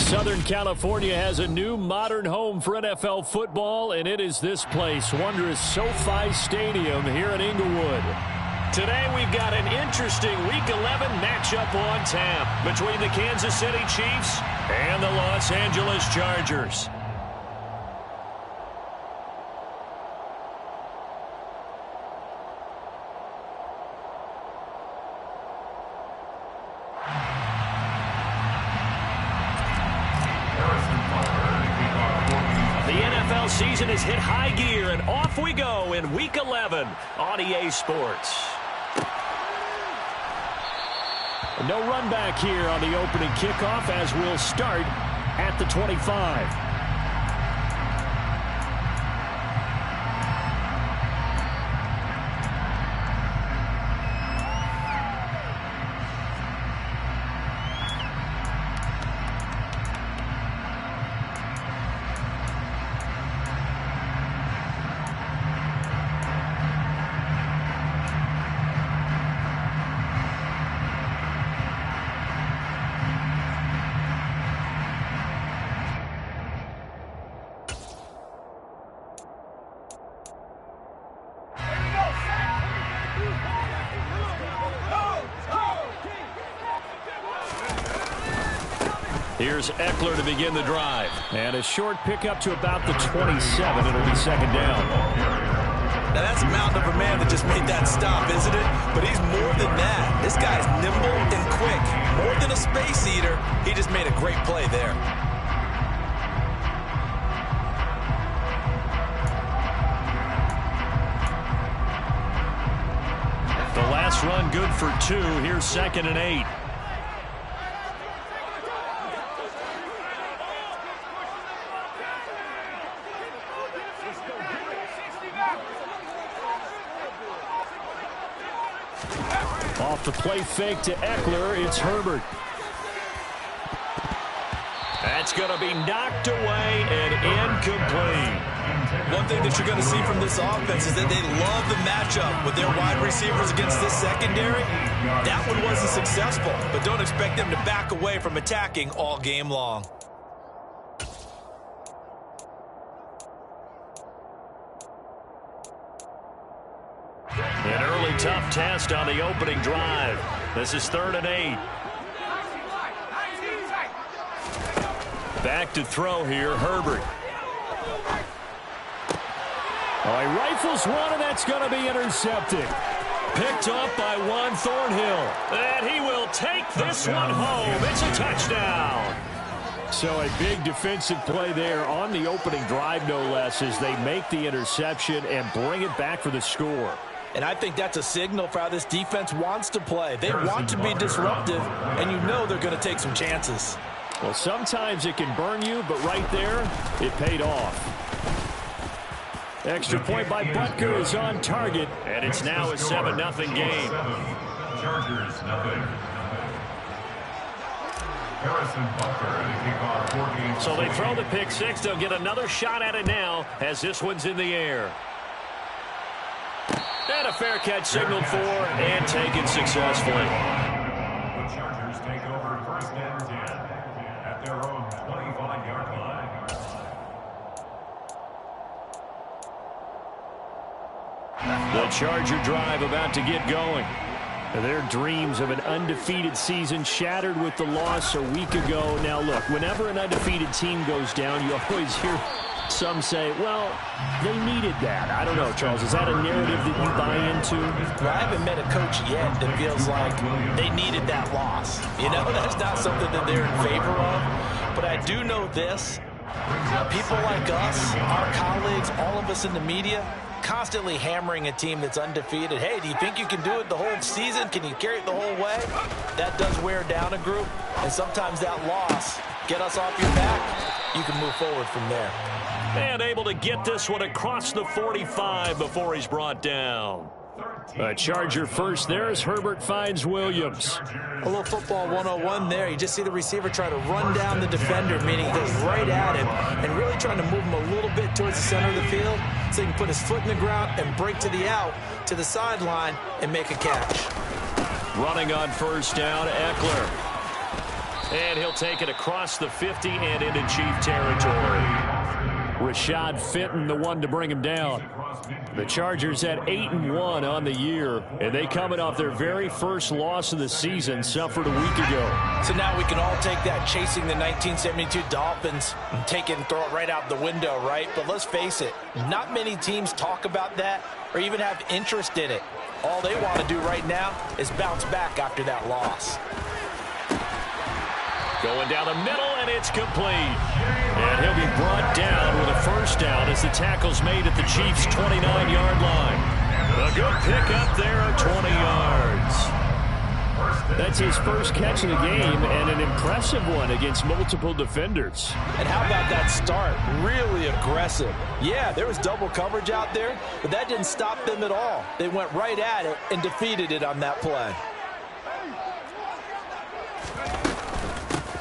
Southern California has a new modern home for NFL football, and it is this place, wondrous SoFi Stadium here in Inglewood. Today we've got an interesting Week 11 matchup on tap between the Kansas City Chiefs and the Los Angeles Chargers. Season has hit high gear, and off we go in Week 11 on EA Sports. No run back here on the opening kickoff as we'll start at the 25. Here's Eckler to begin the drive. And a short pickup to about the 27. It'll be second down. Now that's a mountain of a man that just made that stop, isn't it? But he's more than that. This guy's nimble and quick. More than a space eater. He just made a great play there. The last run good for 2. Here's 2nd and 8. Off the play fake to Eckler, it's Herbert. That's going to be knocked away and incomplete. One thing that you're going to see from this offense is that they love the matchup with their wide receivers against this secondary. That one wasn't successful, but don't expect them to back away from attacking all game long. An early tough test on the opening drive. This is 3rd and 8. Back to throw here, Herbert. Oh, he rifles one, and that's going to be intercepted. Picked up by Juan Thornhill. And he will take this one home. It's a touchdown. So a big defensive play there on the opening drive, no less, as they make the interception and bring it back for the score. And I think that's a signal for how this defense wants to play. They want to be disruptive, and you know they're going to take some chances. Well, sometimes it can burn you, but right there, it paid off. Extra point by Butker is on target, and it's now a 7-0 game. Chargers, nothing. Harrison Butker, so they throw the pick six. They'll get another shot at it now as this one's in the air. And a fair catch signaled for and taken successfully. The Chargers take over 1st and 10 at their own 25-yard line. The Charger drive about to get going. Their dreams of an undefeated season shattered with the loss a week ago. Now, look, whenever an undefeated team goes down, you always hear some say, well, they needed that. I don't know, Charles. Is that a narrative that you buy into? Well, I haven't met a coach yet that feels like they needed that loss. You know, that's not something that they're in favor of. But I do know this. People like us, our colleagues, all of us in the media, constantly hammering a team that's undefeated. Hey, do you think you can do it the whole season? Can you carry it the whole way? That does wear down a group. And sometimes that loss, get us off your back, you can move forward from there. And able to get this one across the 45 before he's brought down. A Charger first there as Herbert finds Williams. A little football 101 there. You just see the receiver try to run down the defender, meaning he goes right at him and really trying to move him a little bit towards the center of the field so he can put his foot in the ground and break to the out, to the sideline, and make a catch. Running on first down, Eckler. And he'll take it across the 50 and into Chief territory. Rashad Fenton, the one to bring him down. The Chargers at 8-1 on the year, and they coming off their very first loss of the season, suffered a week ago. So now we can all take that chasing the 1972 Dolphins and take it and throw it right out the window, right? But let's face it, not many teams talk about that or even have interest in it. All they want to do right now is bounce back after that loss. Going down the middle, and it's complete. And he'll be brought down with a first down as the tackle's made at the Chiefs' 29-yard line. A good pickup there of 20 yards. That's his first catch of the game, and an impressive one against multiple defenders. And how about that start? Really aggressive. Yeah, there was double coverage out there, but that didn't stop them at all. They went right at it and defeated it on that play.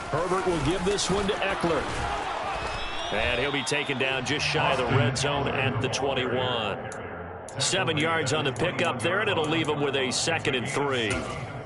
Herbert will give this one to Eckler. And he'll be taken down just shy of the red zone at the 21. 7 yards on the pickup there, and it'll leave him with a 2nd and 3.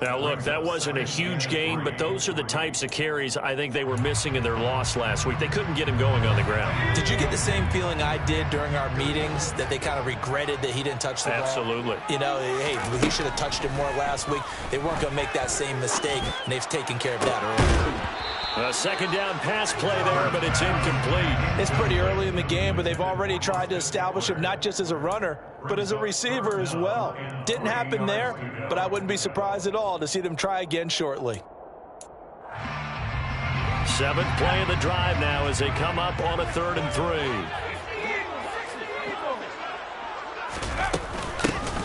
Now, look, that wasn't a huge gain, but those are the types of carries I think they were missing in their loss last week. They couldn't get him going on the ground. Did you get the same feeling I did during our meetings, that they kind of regretted that he didn't touch the ball? Absolutely. You know, hey, he should have touched it more last week. They weren't going to make that same mistake, and they've taken care of that early. A second down pass play there, but it's incomplete. It's pretty early in the game, but they've already tried to establish him not just as a runner, but as a receiver as well. Didn't happen there, but I wouldn't be surprised at all to see them try again shortly. 7th play of the drive now as they come up on a 3rd and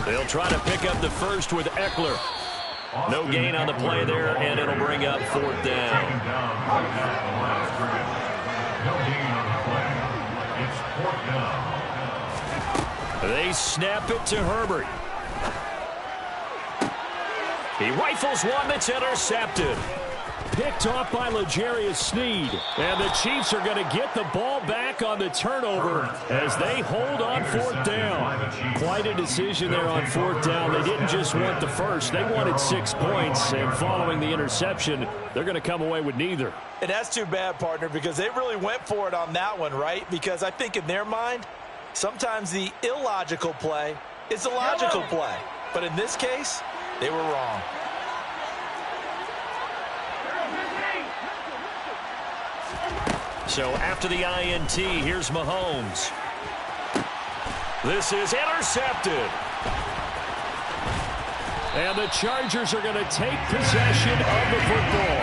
3. They'll try to pick up the first with Eckler. No gain on the play there, and it'll bring up 4th down. They snap it to Herbert. He rifles one that's intercepted. Picked off by L'Jarius Sneed. And the Chiefs are going to get the ball back on the turnover as they hold on 4th down. Quite a decision there on 4th down. They didn't just want the first. They wanted 6 points. And following the interception, they're going to come away with neither. And that's too bad, partner, because they really went for it on that one, right? Because I think in their mind, sometimes the illogical play is a logical play. But in this case, they were wrong. So after the INT, here's Mahomes. This is intercepted. And the Chargers are going to take possession of the football.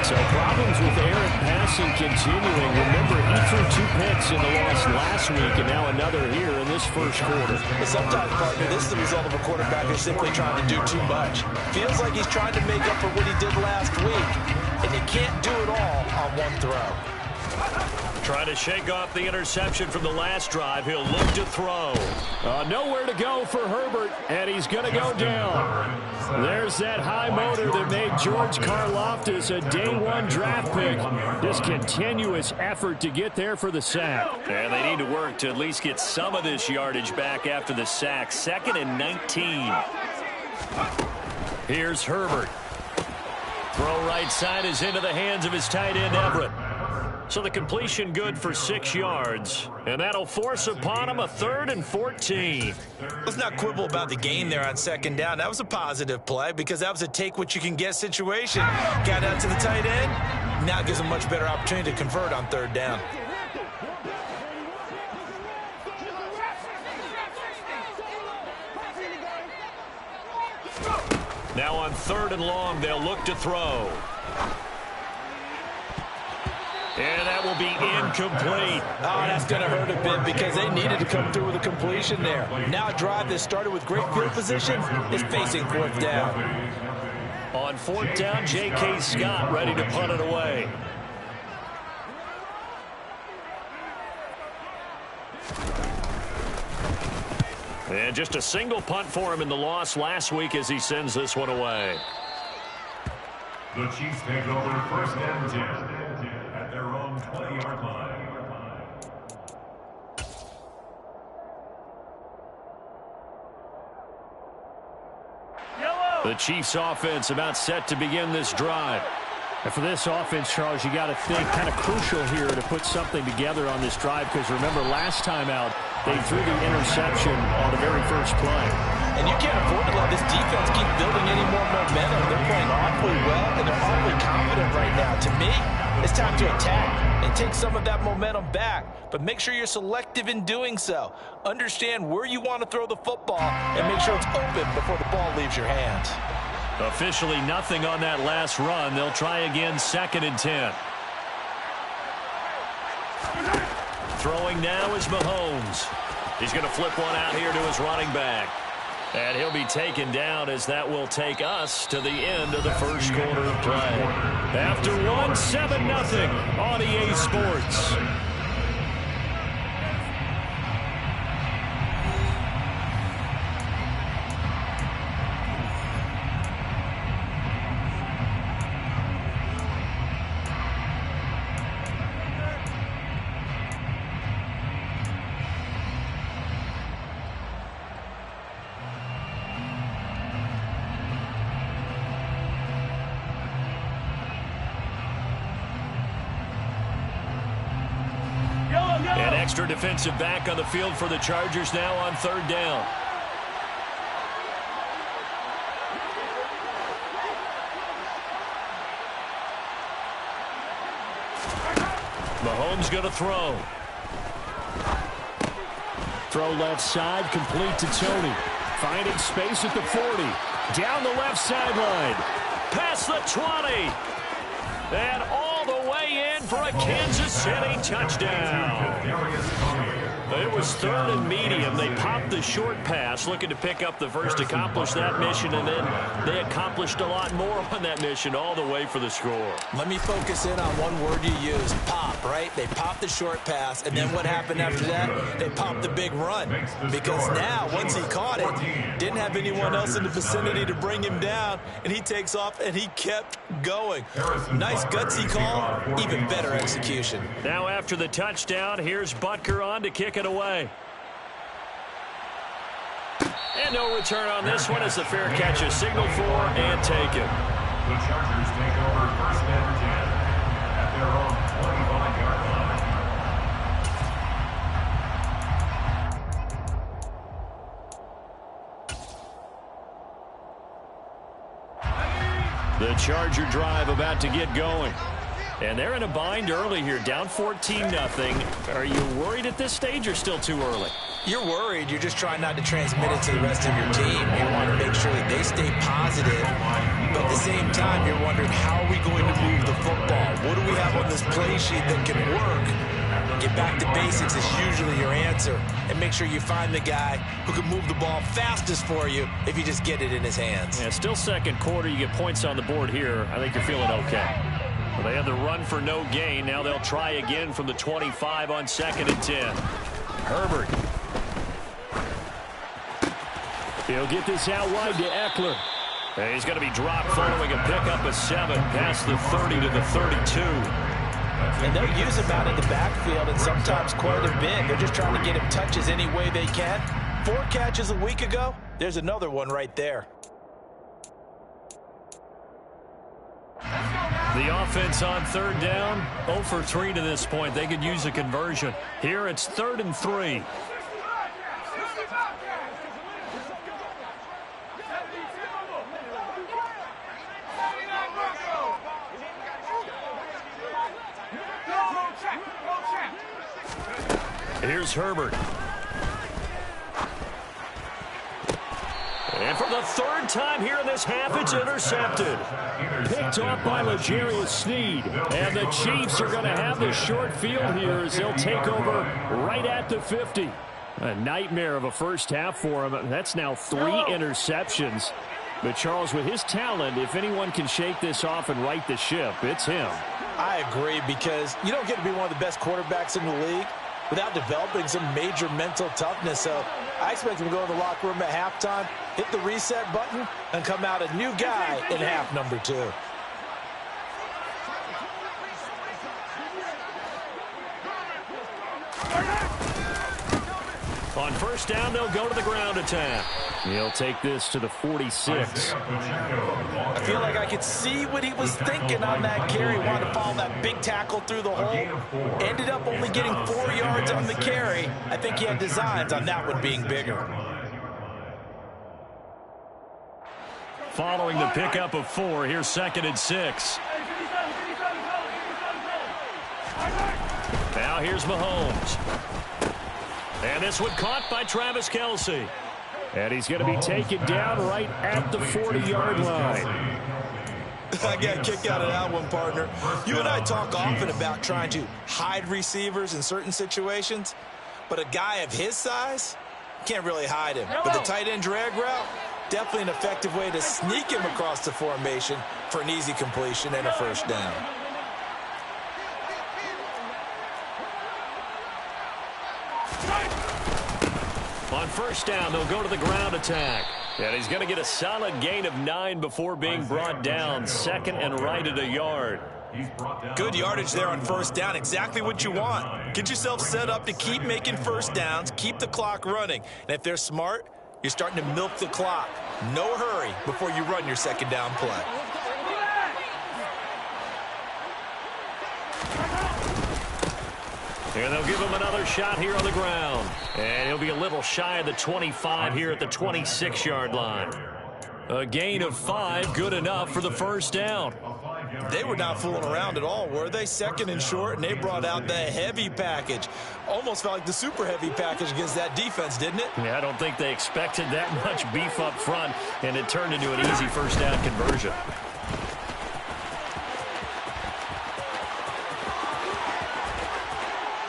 So problems with errant passing continuing. Remember, he threw 2 picks in the loss last week, and now another here in this first quarter. But sometimes, partner, this is the result of a quarterback who's simply trying to do too much. Feels like he's trying to make up for what he did last week, and he can't do it all on one throw. Trying to shake off the interception from the last drive. He'll look to throw. Nowhere to go for Herbert, and he's going to go down. There's that high motor that made George Karlaftis a day-1 draft pick. This continuous effort to get there for the sack. And they need to work to at least get some of this yardage back after the sack. 2nd and 19. Here's Herbert. Throw right side is into the hands of his tight end, Everett. So the completion good for 6 yards. And that'll force upon him a 3rd and 14. Let's not quibble about the gain there on 2nd down. That was a positive play because that was a take-what-you-can-get situation. Got out to the tight end. Now it gives him a much better opportunity to convert on 3rd down. Now on 3rd and long, they'll look to throw. And that will be incomplete. Oh, that's going to hurt a bit because they needed to come through with a completion there. Now a drive that started with great field position is facing 4th down. On 4th down, J.K. Scott ready to punt it away. And just a single punt for him in the loss last week as he sends this one away. The Chiefs take over 1st and 10 at their own 20-yard line. The Chiefs offense about set to begin this drive. And for this offense, Charles, you got to think kind of crucial here to put something together on this drive, because remember last time out, they threw the interception on the very first play. And you can't afford to let this defense keep building any more momentum. They're playing awfully well, and they're awfully confident right now. To me, it's time to attack and take some of that momentum back. But make sure you're selective in doing so. Understand where you want to throw the football and make sure it's open before the ball leaves your hands. Officially nothing on that last run. They'll try again, 2nd and 10. Throwing now is Mahomes. He's going to flip one out here to his running back. And he'll be taken down as that will take us to the end of the first quarter of play. After 7-0 on EA Sports. An extra defensive back on the field for the Chargers now on 3rd down. Mahomes going to throw. Throw left side, complete to Tony. Finding space at the 40. Down the left sideline. Past the 20. And all the way in for a Kansas City touchdown. It was 3rd and medium. They popped the short pass, looking to pick up the first, accomplish that mission, and then they accomplished a lot more on that mission all the way for the score. Let me focus in on one word you used, pop, right? They popped the short pass, and then what happened after that? They popped the big run. Because now, once he caught it, didn't have anyone else in the vicinity to bring him down, and he takes off, and he kept going. Nice gutsy call, even better execution. Now after the touchdown, here's Butker on to kick it away. And no return on this one as the fair catch is signaled for and taken. The Chargers take over 1st and 10 at their own 25-yard line. The Charger drive about to get going. And they're in a bind early here, down 14-0. Are you worried at this stage or still too early? You're worried. You're just trying not to transmit it to the rest of your team. You want to make sure that they stay positive. But at the same time, you're wondering, how are we going to move the football? What do we have on this play sheet that can work? Get back to basics is usually your answer. And make sure you find the guy who can move the ball fastest for you if you just get it in his hands. Yeah, still 2nd quarter. You get points on the board here. I think you're feeling okay. Well, they had the run for no gain. Now they'll try again from the 25 on 2nd and 10. Herbert. He'll get this out wide to Eckler. And he's going to be dropped following a pickup of 7 past the 30 to the 32. And they'll use him out in the backfield, and sometimes quite a bit. They're just trying to get him touches any way they can. 4 catches a week ago. There's another one right there. The offense on 3rd down, 0 for 3 to this point. They could use a conversion. Here it's 3rd and 3. Here's Herbert. And for the 3rd time here in this half, it's intercepted. Picked off by L'Jarius Sneed. And the Chiefs are going to have the short field here as they'll take over right at the 50. A nightmare of a first half for him. That's now 3 interceptions. But Charles, with his talent, if anyone can shake this off and right the ship, it's him. I agree, because you don't get to be one of the best quarterbacks in the league without developing some major mental toughness. So I expect him to go in the locker room at halftime, hit the reset button, and come out a new guy in half number 2. On first down, they'll go to the ground attack. He'll take this to the 46. I feel like I could see what he was thinking on that carry. Wanted to follow that big tackle through the hole. Ended up only getting 4 yards on the carry. I think he had designs on that one being bigger. Following the pickup of 4, here's 2nd and 6. Now here's Mahomes. And this one caught by Travis Kelce. And he's going to be taken down right at the 40-yard line. I got a kick out of that one, partner. You and I talk often about trying to hide receivers in certain situations, but a guy of his size, can't really hide him. But the tight end drag route, definitely an effective way to sneak him across the formation for an easy completion and a first down. On first down, they'll go to the ground attack. And he's going to get a solid gain of 9 before being brought down. 2nd and right at a yard. Good yardage there on first down. Exactly what you want. Get yourself set up to keep making first downs, keep the clock running. And if they're smart, you're starting to milk the clock. No hurry before you run your second down play. And they'll give him another shot here on the ground. And he'll be a little shy of the 25 here at the 26-yard line. A gain of 5, good enough for the first down. They were not fooling around at all, were they? 2nd and short, and they brought out the heavy package. Almost felt like the super heavy package against that defense, didn't it? Yeah, I don't think they expected that much beef up front, and it turned into an easy first down conversion.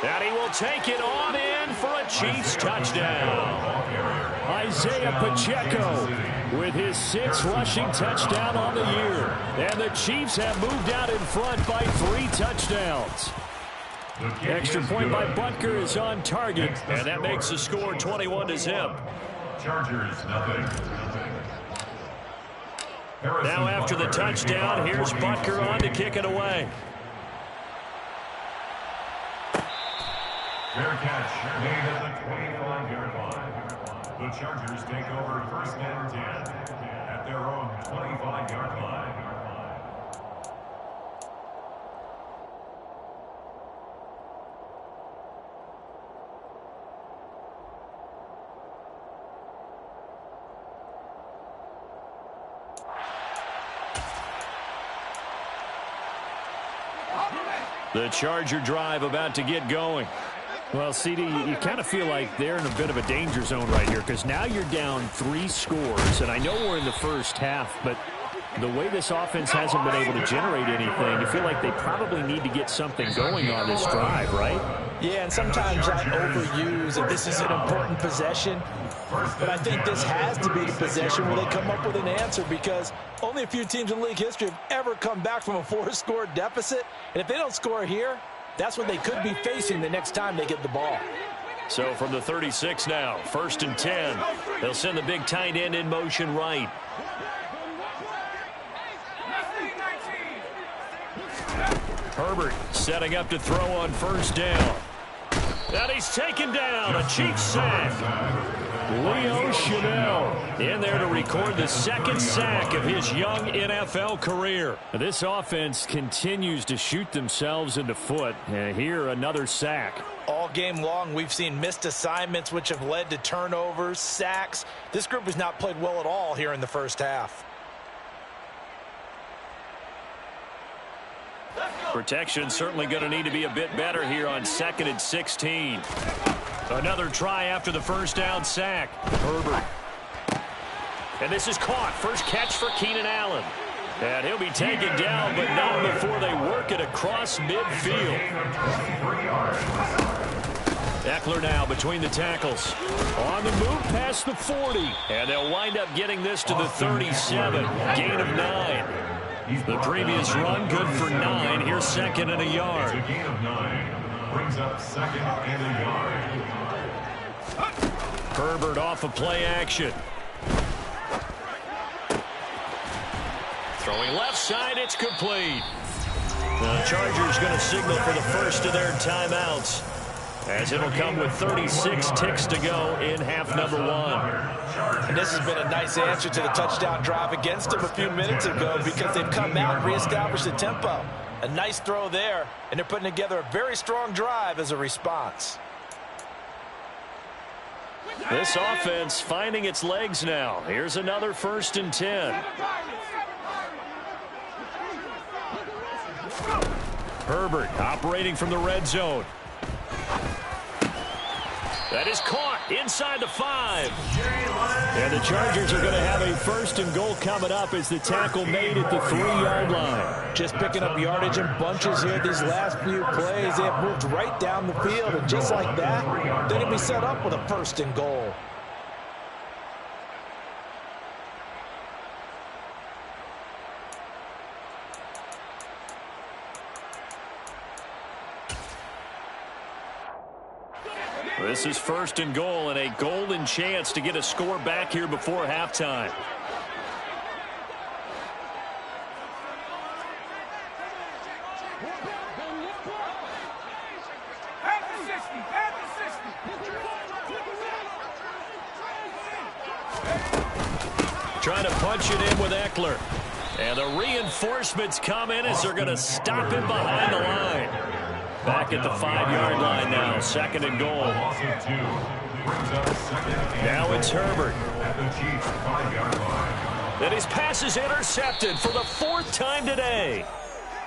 And he will take it on in for a Chiefs touchdown. Isaiah Pacheco with his 6th rushing touchdown on the year. And the Chiefs have moved out in front by 3 touchdowns. Extra point by Butker is on target, and that makes the score 21-0. Chargers, nothing. Now after the touchdown, here's Butker on to kick it away. Fair catch made at the 25-yard line. The Chargers take over first and 10 at their own 25-yard line. The Charger drive about to get going. Well, CD, you kind of feel like they're in a bit of a danger zone right here because now you're down 3 scores, and I know we're in the first half, but the way this offense hasn't been able to generate anything, you feel like they probably need to get something going on this drive, right? Yeah, and sometimes I overuse if this is an important possession, but I think this has to be the possession where they come up with an answer because only a few teams in league history have ever come back from a 4-score deficit, and if they don't score here, that's what they could be facing the next time they get the ball. So from the 36 now, 1st and 10. They'll send the big tight end in motion right. Herbert setting up to throw on first down. And he's taken down. A Chiefs sack. Leo Chanel in there to record the 2nd sack of his young NFL career. This offense continues to shoot themselves in the foot. And here, another sack. All game long, we've seen missed assignments, which have led to turnovers, sacks. This group has not played well at all here in the first half. Protection certainly going to need to be a bit better here on 2nd and 16. Another try after the first down sack. Herbert. And this is caught. First catch for Keenan Allen. And he'll be taken down, but not before they work it across midfield. Eckler now between the tackles. On the move past the 40. And they'll wind up getting this to the 37. Gain of 9. The previous run good for 9. Here's 2nd and a yard. A gain of 9 brings up 2nd and a yard. Herbert off of play action. Throwing left side, it's complete. The Chargers going to signal for the first of their timeouts. as it'll come with 36 ticks to go in half number one. And this has been a nice answer to the touchdown drive against them a few minutes ago because they've come out and reestablished the tempo. A nice throw there, and they're putting together a very strong drive as a response. This offense finding its legs now. Here's another 1st and 10. Herbert operating from the red zone. That is caught inside the 5. And the Chargers are going to have a 1st and goal coming up as the tackle made at the 3-yard line. Just picking up yardage in bunches here these last few plays. They have moved right down the field, and just like that, they're going to be set up with a 1st and goal. This is 1st and goal and a golden chance to get a score back here before halftime. Trying to punch it in with Eckler. And the reinforcements come in as they're going to stop him behind the line. Back at the 5-yard line now, 2nd and goal. Now it's Herbert. And his pass is intercepted for the 4th time today.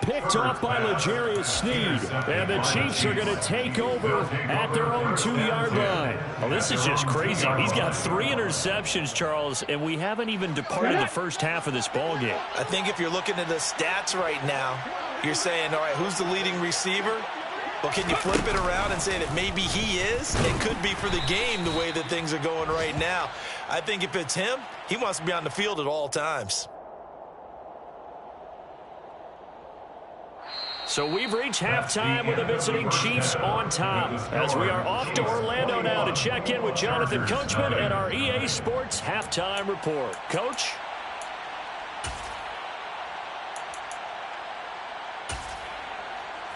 Picked off by L'Jarius Sneed. And the Chiefs are going to take over at their own 2-yard line. Oh, this is just crazy. He's got 3 interceptions, Charles, and we haven't even departed the first half of this ballgame. I think if you're looking at the stats right now, you're saying, all right, who's the leading receiver? Well, can you flip it around and say that maybe he is? It could be for the game the way that things are going right now. I think if it's him, he wants to be on the field at all times. So we've reached halftime with the visiting Chiefs on top as we are off to Orlando now to check in with Jonathan Coachman and our EA Sports Halftime Report. Coach?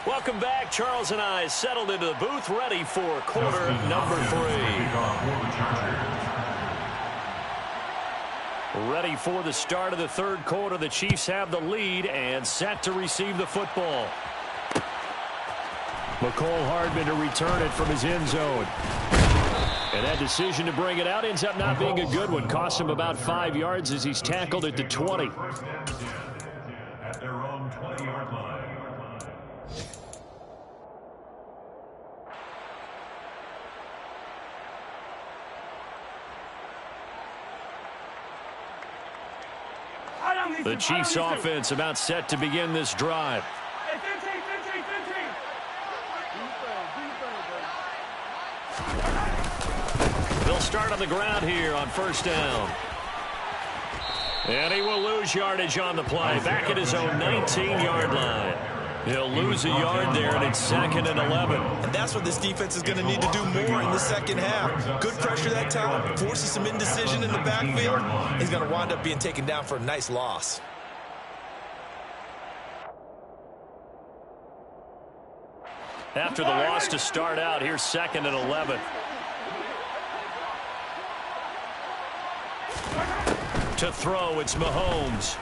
Welcome back. Charles and I settled into the booth ready for quarter number 3. Ready for the start of the 3rd quarter. The Chiefs have the lead and set to receive the football. McCole Hardman to return it from his end zone. And that decision to bring it out ends up not being a good one. Costs him about 5 yards as he's tackled at the 20. At their own 20-yard line. The Chiefs offense about set to begin this drive. They'll start on the ground here on 1st down. And he will lose yardage on the play. Back at his own 19-yard line. He'll lose a yard there, and it's 2nd and 11. And that's what this defense is going to need to do more in the second half. Good pressure that time, forces some indecision in the backfield. He's going to wind up being taken down for a nice loss. After the loss to start out, here's 2nd and 11. To throw, it's Mahomes.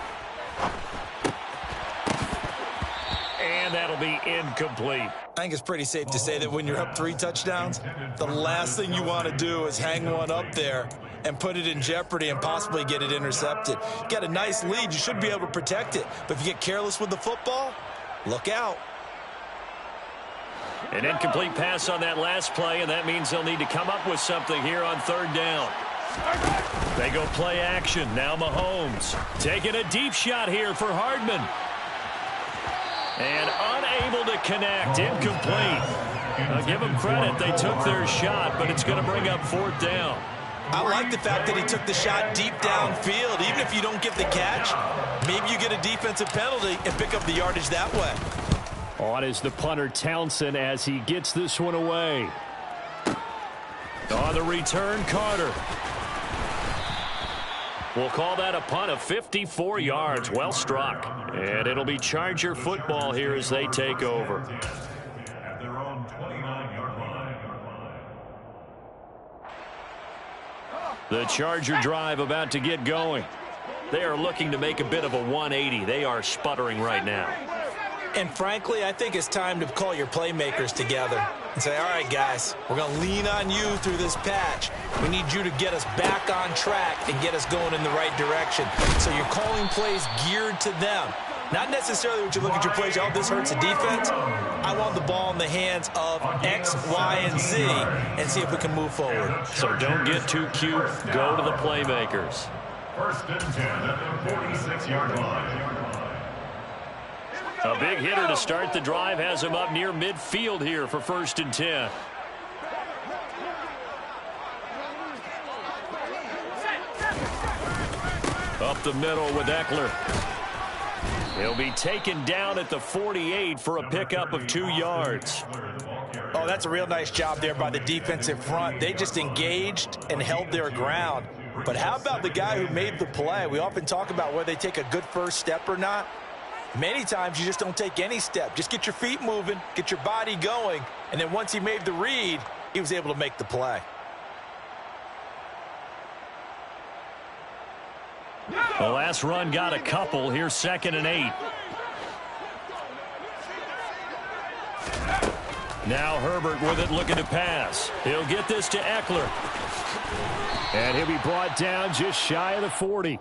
And that'll be incomplete. I think it's pretty safe to say that when you're up 3 touchdowns, the last thing you want to do is hang one up there and put it in jeopardy and possibly get it intercepted. You got a nice lead. You should be able to protect it. But if you get careless with the football, look out. An incomplete pass on that last play, and that means they'll need to come up with something here on 3rd down. They go play action. Now Mahomes taking a deep shot here for Hardman. And unable to connect. Incomplete. I'll give them credit. They took their shot, but it's going to bring up 4th down. I like the fact that he took the shot deep downfield. Even if you don't get the catch, maybe you get a defensive penalty and pick up the yardage that way. On is the punter Townsend as he gets this one away. On the return, Carter. We'll call that a punt of 54 yards. Well struck. And it'll be Charger football here as they take over. At their own 29-yard line. The Charger drive about to get going. They are looking to make a bit of a 180. They are sputtering right now. And frankly, I think it's time to call your playmakers together and say, all right, guys, we're going to lean on you through this patch. We need you to get us back on track and get us going in the right direction. So you're calling plays geared to them. Not necessarily when you look at your plays, oh, this hurts the defense. I want the ball in the hands of X, Y, and Z and see if we can move forward. So don't get too cute. Go to the playmakers. First and 10 at the 46-yard line. A big hitter to start the drive has him up near midfield here for first and 10. Up the middle with Eckler. He'll be taken down at the 48 for a pickup of 2 yards. Oh, that's a real nice job there by the defensive front. They just engaged and held their ground. But how about the guy who made the play? We often talk about whether they take a good first step or not. Many times you just don't take any step. Just get your feet moving, get your body going, and then once he made the read, he was able to make the play. The last run got a couple. Here's 2nd and 8. Now Herbert with it, looking to pass. He'll get this to Eckler. And he'll be brought down just shy of the 40.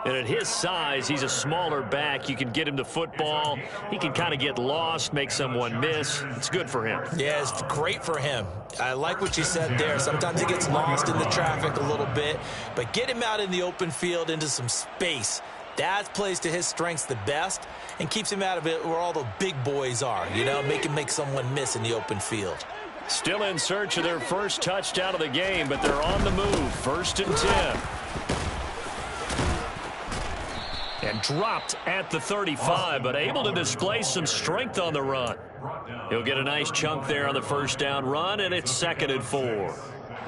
And at his size, he's a smaller back. You can get him the football. He can kind of get lost, make someone miss. It's good for him. Yeah, it's great for him. I like what you said there. Sometimes he gets lost in the traffic a little bit. But get him out in the open field into some space. That plays to his strengths the best and keeps him out of it where all the big boys are. You know, make someone miss in the open field. Still in search of their first touchdown of the game, but they're on the move. 1st and 10. And dropped at the 35, but able to display some strength on the run. He'll get a nice chunk there on the first down run, and it's 2nd and 4.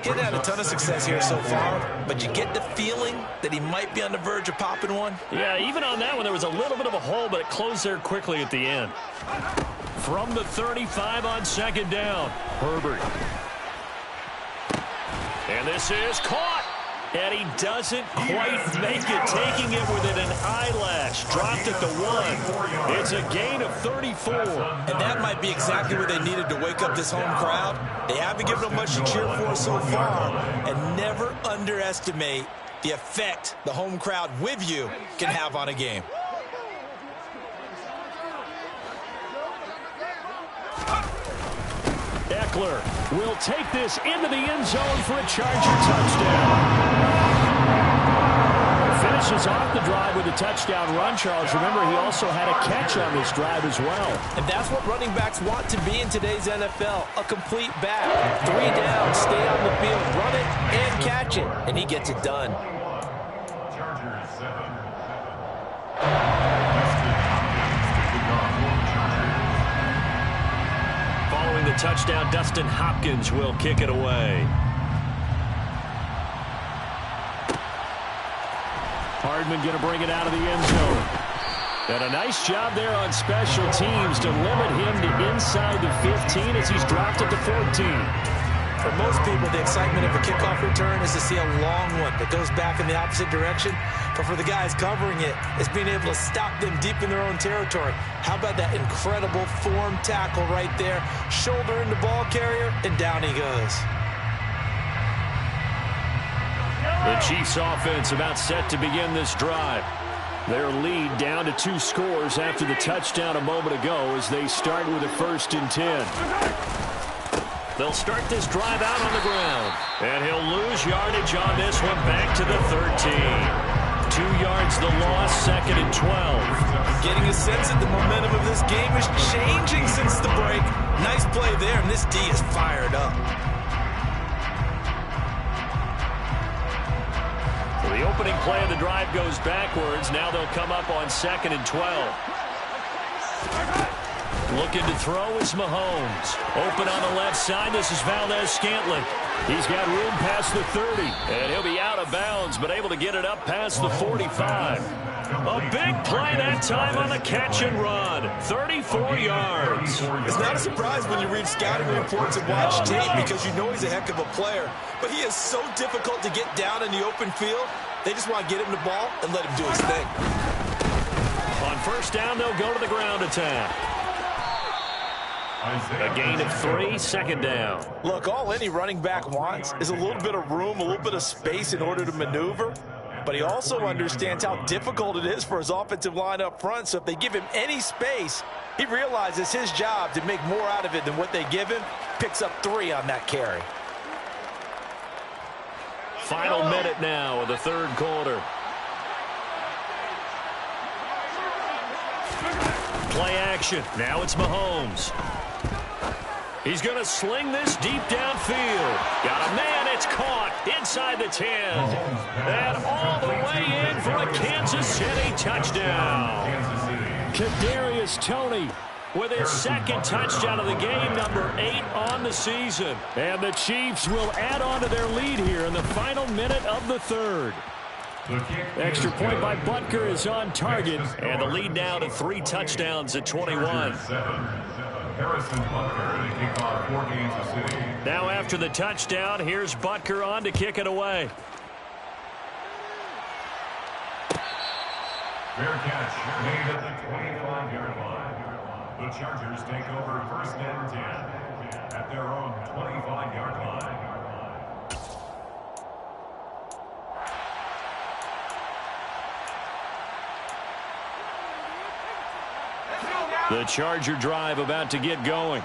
He hasn't had a ton of success here so far, but you get the feeling that he might be on the verge of popping one. Yeah, even on that one, there was a little bit of a hole, but it closed there quickly at the end. From the 35 on 2nd down, Herbert. And this is caught. And he doesn't quite make it, taking it within an eyelash. Dropped at the 1. It's a gain of 34. And that might be exactly what they needed to wake up this home crowd. They haven't given them much to cheer for so far. And never underestimate the effect the home crowd with you can have on a game. Eckler will take this into the end zone for a Charger touchdown. Finishes off the drive with a touchdown run, Charles. Remember, he also had a catch on this drive as well. And that's what running backs want to be in today's NFL, a complete back. 3 down, stay on the field, run it, and catch it. And he gets it done. Chargers 7. Following the touchdown, Dustin Hopkins will kick it away. Hardman going to bring it out of the end zone. And a nice job there on special teams to limit him to inside the 15 as he's dropped it to 14. For most people, the excitement of a kickoff return is to see a long one that goes back in the opposite direction. But for the guys covering it, it's being able to stop them deep in their own territory. How about that incredible form tackle right there? Shoulder in the ball carrier, and down he goes. The Chiefs offense about set to begin this drive. Their lead down to 2 scores after the touchdown a moment ago as they start with a 1st and 10. They'll start this drive out on the ground. And he'll lose yardage on this one back to the 13. 2 yards the loss, 2nd and 12. I'm getting a sense that the momentum of this game is changing since the break. Nice play there, and this D is fired up. The opening play of the drive goes backwards. Now they'll come up on 2nd and 12. Looking to throw is Mahomes. Open on the left side. This is Valdez-Scantling. He's got room past the 30. And he'll be out of bounds, but able to get it up past the 45. A big play that time on the catch and run. 34 yards. It's not a surprise when you read scouting reports and watch tape because you know he's a heck of a player. But he is so difficult to get down in the open field. They just want to get him the ball and let him do his thing. On first down, they'll go to the ground attack. A gain of 3, second down. Look, all any running back wants is a little bit of room, a little bit of space in order to maneuver. But he also understands how difficult it is for his offensive line up front. So if they give him any space, he realizes his job to make more out of it than what they give him. Picks up 3 on that carry. Final minute now of the third quarter. Play action. Now it's Mahomes. He's going to sling this deep downfield. Got a man. It's caught inside the 10. And all the way in for a Kansas City touchdown. Kadarius Toney with his second touchdown of the game, number 8 on the season. And the Chiefs will add on to their lead here in the final minute of the third. Extra point by Butker is on target. And the lead now to 3 touchdowns at 21. Now after the touchdown, here's Butker on to kick it away. Fair catch made at the 25-yard line. The Chargers take over first and 10 at their own 25-yard line. The Charger drive about to get going.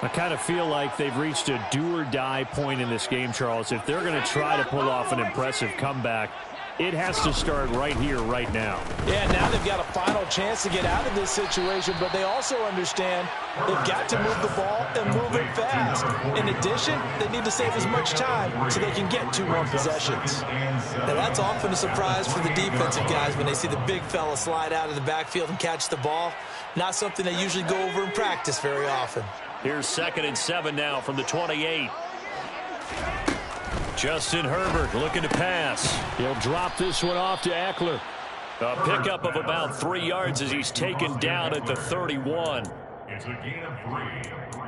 I kind of feel like they've reached a do-or-die point in this game, Charles. If they're going to try to pull off an impressive comeback, it has to start right here, right now. Yeah, now they've got a final chance to get out of this situation, but they also understand they've got to move the ball and move it fast. In addition, they need to save as much time so they can get 2 more possessions. Now, that's often a surprise for the defensive guys when they see the big fella slide out of the backfield and catch the ball. Not something they usually go over in practice very often. Here's 2nd and 7 now from the 28. Justin Herbert looking to pass. He'll drop this one off to Eckler. A pickup of about 3 yards as he's taken down at the 31. It's a gain of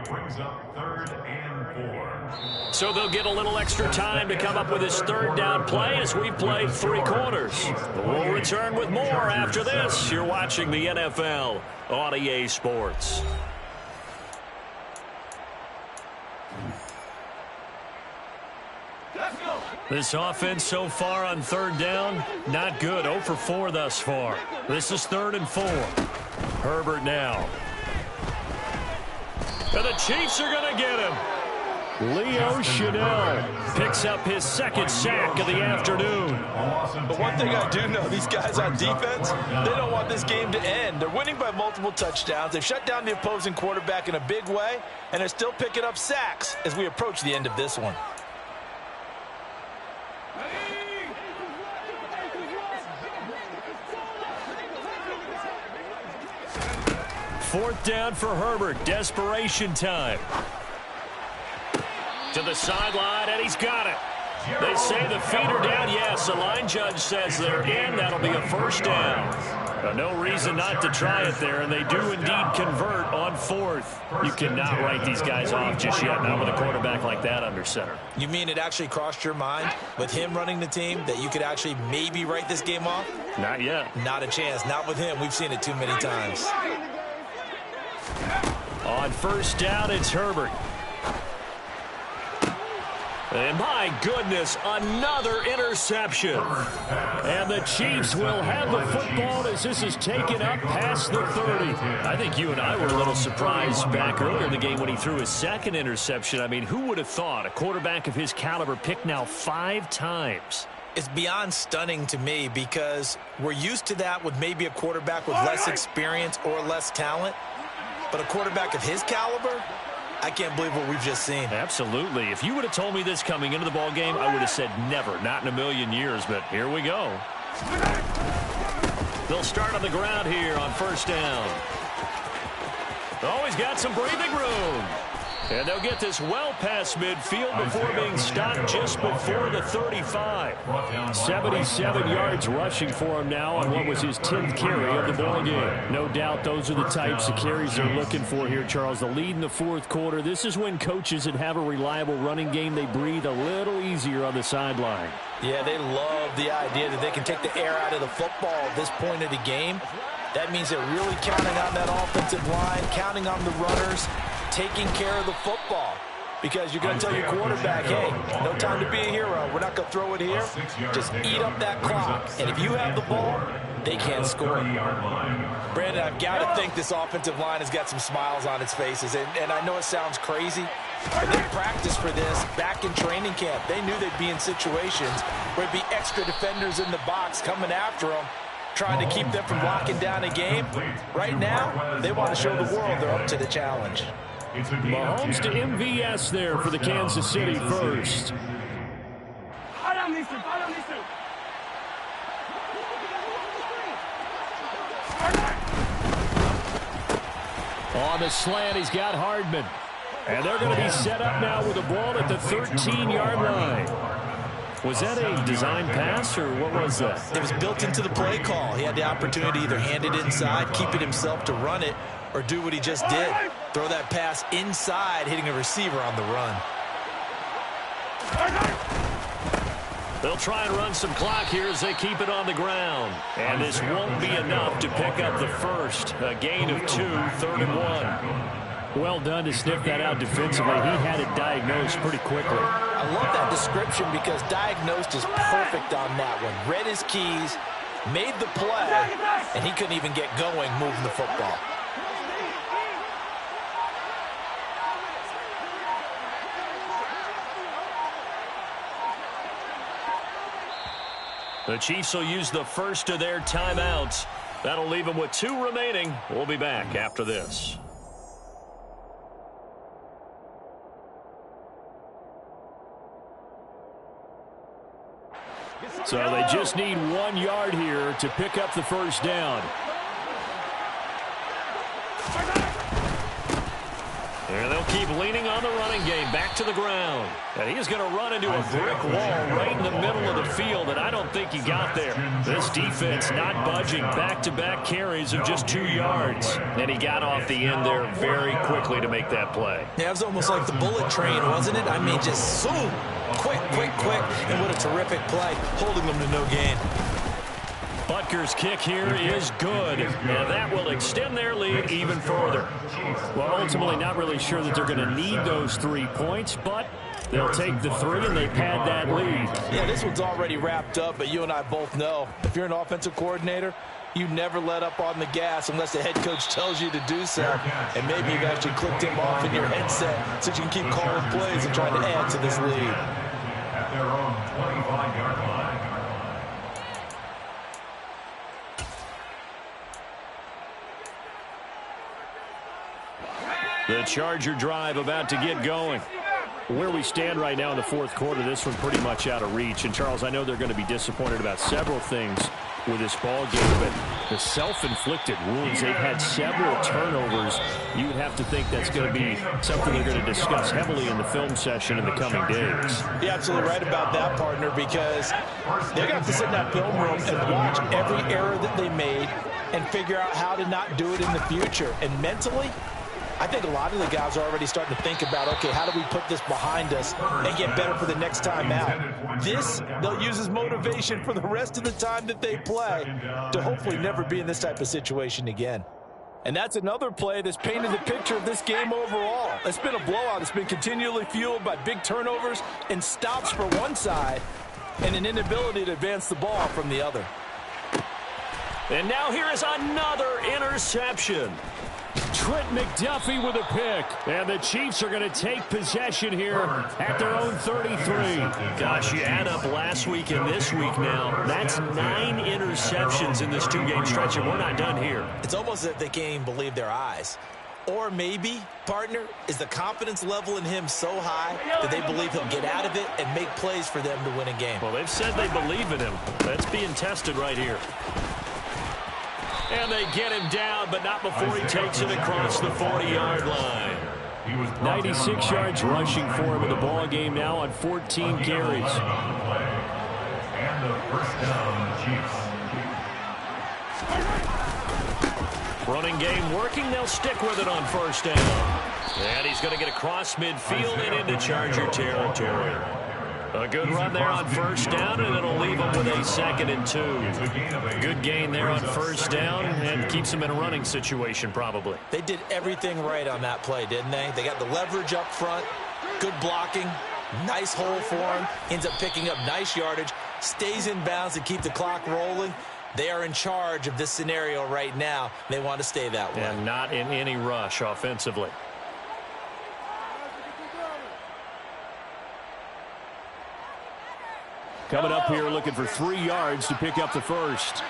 3. Brings up 3rd and 4. So they'll get a little extra time to come up with his third down play as we play 3 quarters. We'll return with more after this. You're watching the NFL on EA Sports. This offense so far on third down, not good. 0 for 4 thus far. This is 3rd and 4. Herbert now. And the Chiefs are going to get him. Leo Chanel picks up his 2nd sack of the afternoon. But one thing I do know, these guys on defense, they don't want this game to end. They're winning by multiple touchdowns. They've shut down the opposing quarterback in a big way, and they're still picking up sacks as we approach the end of this one. Fourth down for Herbert. Desperation time. To the sideline, and he's got it. They say the feet are down. Yes, the line judge says they're in. That'll be a first down. No reason not to try it there, and they do indeed convert on 4th. You cannot write these guys off just yet, not with a quarterback like that under center. You mean it actually crossed your mind with him running the team that you could actually maybe write this game off? Not yet. Not a chance. Not with him. We've seen it too many times. On first down, it's Herbert. And my goodness, another interception. And the Chiefs will have the football as this is taken up past the 30. I think you and I were a little surprised back earlier in the game when he threw his 2nd interception. I mean, who would have thought a quarterback of his caliber picked now 5 times? It's beyond stunning to me because we're used to that with maybe a quarterback with less experience or less talent. But a quarterback of his caliber, I can't believe what we've just seen. Absolutely. If you would have told me this coming into the ball game, I would have said never, not in a million years, but here we go. They'll start on the ground here on first down. Oh, he's got some breathing room. And they'll get this well past midfield before being stopped just before the 35. 77 yards rushing for him now on what was his 10th carry of the ball game. No doubt those are the types of carries they're looking for here, Charles. The lead in the fourth quarter. This is when coaches that have a reliable running game, they breathe a little easier on the sideline. Yeah, they love the idea that they can take the air out of the football at this point of the game. That means they're really counting on that offensive line, counting on the runners, taking care of the football. Because you're going to tell your quarterback, hey, no time to be a hero. We're not going to throw it here. Just eat up that clock. And if you have the ball, they can't score. Brandon, I've got to think this offensive line has got some smiles on its faces. And I know it sounds crazy, but they practiced for this back in training camp. They knew they'd be in situations where there'd be extra defenders in the box coming after them, trying to keep them from locking down a game. Right now, they want to show the world they're up to the challenge. Mahomes to MVS there for the Kansas City first. On the slant, he's got Hardman. And they're going to be set up now with the ball at the 13-yard line. Was that a design pass, or what was that? It was built into the play call. He had the opportunity to either hand it inside, keep it himself to run it, or do what he just did. Throw that pass inside, hitting a receiver on the run. They'll try and run some clock here as they keep it on the ground. And this won't be enough to pick up the first. A gain of 2, 3rd and 1. Well done to sniff that out defensively. He had it diagnosed pretty quickly. I love that description because diagnosed is perfect on that one. Read his keys, made the play, and he couldn't even get going moving the football. The Chiefs will use the first of their timeouts. That'll leave them with 2 remaining. We'll be back after this. So they just need 1 yard here to pick up the first down. And they'll keep leaning on the running game back to the ground. And he's going to run into a brick wall right in the middle of the field, and I don't think he got there. This defense not budging. Back-to-back carries of just 2 yards. And he got off the end there very quickly to make that play. Yeah, it was almost like the bullet train, wasn't it? I mean, just zoom. Quick, quick, quick. And what a terrific play, holding them to no gain. Butker's kick here is good, and that will extend their lead even further. Well, ultimately not really sure that they're going to need those 3 points, but they'll take the 3 and they pad that lead. Yeah, this one's already wrapped up, but you and I both know if you're an offensive coordinator, you never let up on the gas unless the head coach tells you to do so. And maybe you've actually clicked him off in your headset so you can keep calling plays and trying to add to this lead. At their own 25-yard line. The Charger drive about to get going. Where we stand right now in the fourth quarter, this one pretty much out of reach. And, Charles, I know they're going to be disappointed about several things with this ball game, but the self-inflicted wounds, they've had several turnovers. You would have to think that's going to be something they're going to discuss heavily in the film session in the coming days. You're absolutely right about that, partner, because they're going to have to sit in that film room and watch every error that they made and figure out how to not do it in the future. And mentally, I think a lot of the guys are already starting to think about, okay, how do we put this behind us and get better for the next time out? This, they'll use as motivation for the rest of the time that they play to hopefully never be in this type of situation again. And that's another play that's painted the picture of this game overall. It's been a blowout. It's been continually fueled by big turnovers and stops for one side and an inability to advance the ball from the other. And now here is another interception. Trent McDuffie with a pick. And the Chiefs are going to take possession here at their own 33. Gosh, you add up last week and this week now. That's 9 interceptions in this 2-game stretch, and we're not done here. It's almost as if they can't even believe their eyes. Or maybe, partner, is the confidence level in him so high that they believe he'll get out of it and make plays for them to win a game. Well, they've said they believe in him. That's being tested right here. And they get him down, but not before he takes it across the 40-yard line. He was brought down 96 by yards rushing for him in the ball game now on 14 carries. And the first down, Chiefs. Running game working. They'll stick with it on first down. And he's going to get across midfield and into Charger territory. A good run there on first down, and it'll leave him with a 2nd and 2. Good gain there on first down and keeps him in a running situation probably. They did everything right on that play, didn't they? They got the leverage up front, good blocking, nice hole for him, ends up picking up nice yardage, stays in bounds to keep the clock rolling. They are in charge of this scenario right now. They want to stay that way. And not in any rush offensively. Coming up here looking for 3 yards to pick up the first.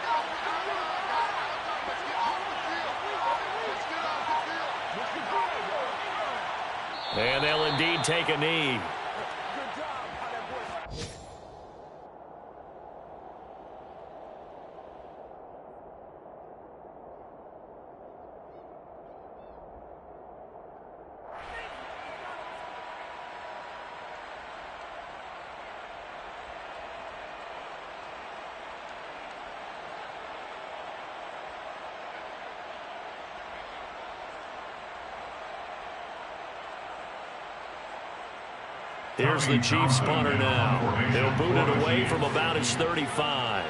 And they'll indeed take a knee. Here's the Chiefs punter now. He'll boot it away from about his 35.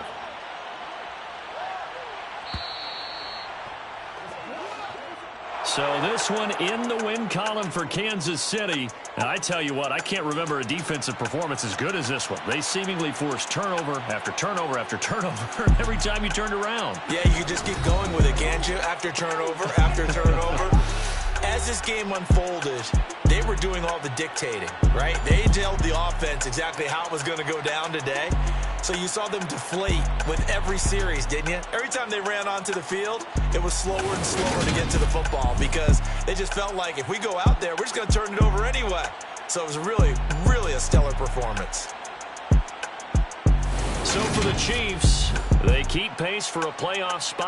So this one in the win column for Kansas City. And I tell you what, I can't remember a defensive performance as good as this one. They seemingly forced turnover after turnover after turnover every time you turned around. Yeah, you can just keep going with it, can't you? After turnover, after turnover. As this game unfolded, they were doing all the dictating, right? They told the offense exactly how it was going to go down today. So you saw them deflate with every series, didn't you? Every time they ran onto the field, it was slower and slower to get to the football because they just felt like if we go out there, we're just going to turn it over anyway. So it was really, really a stellar performance. So for the Chiefs, they keep pace for a playoff spot.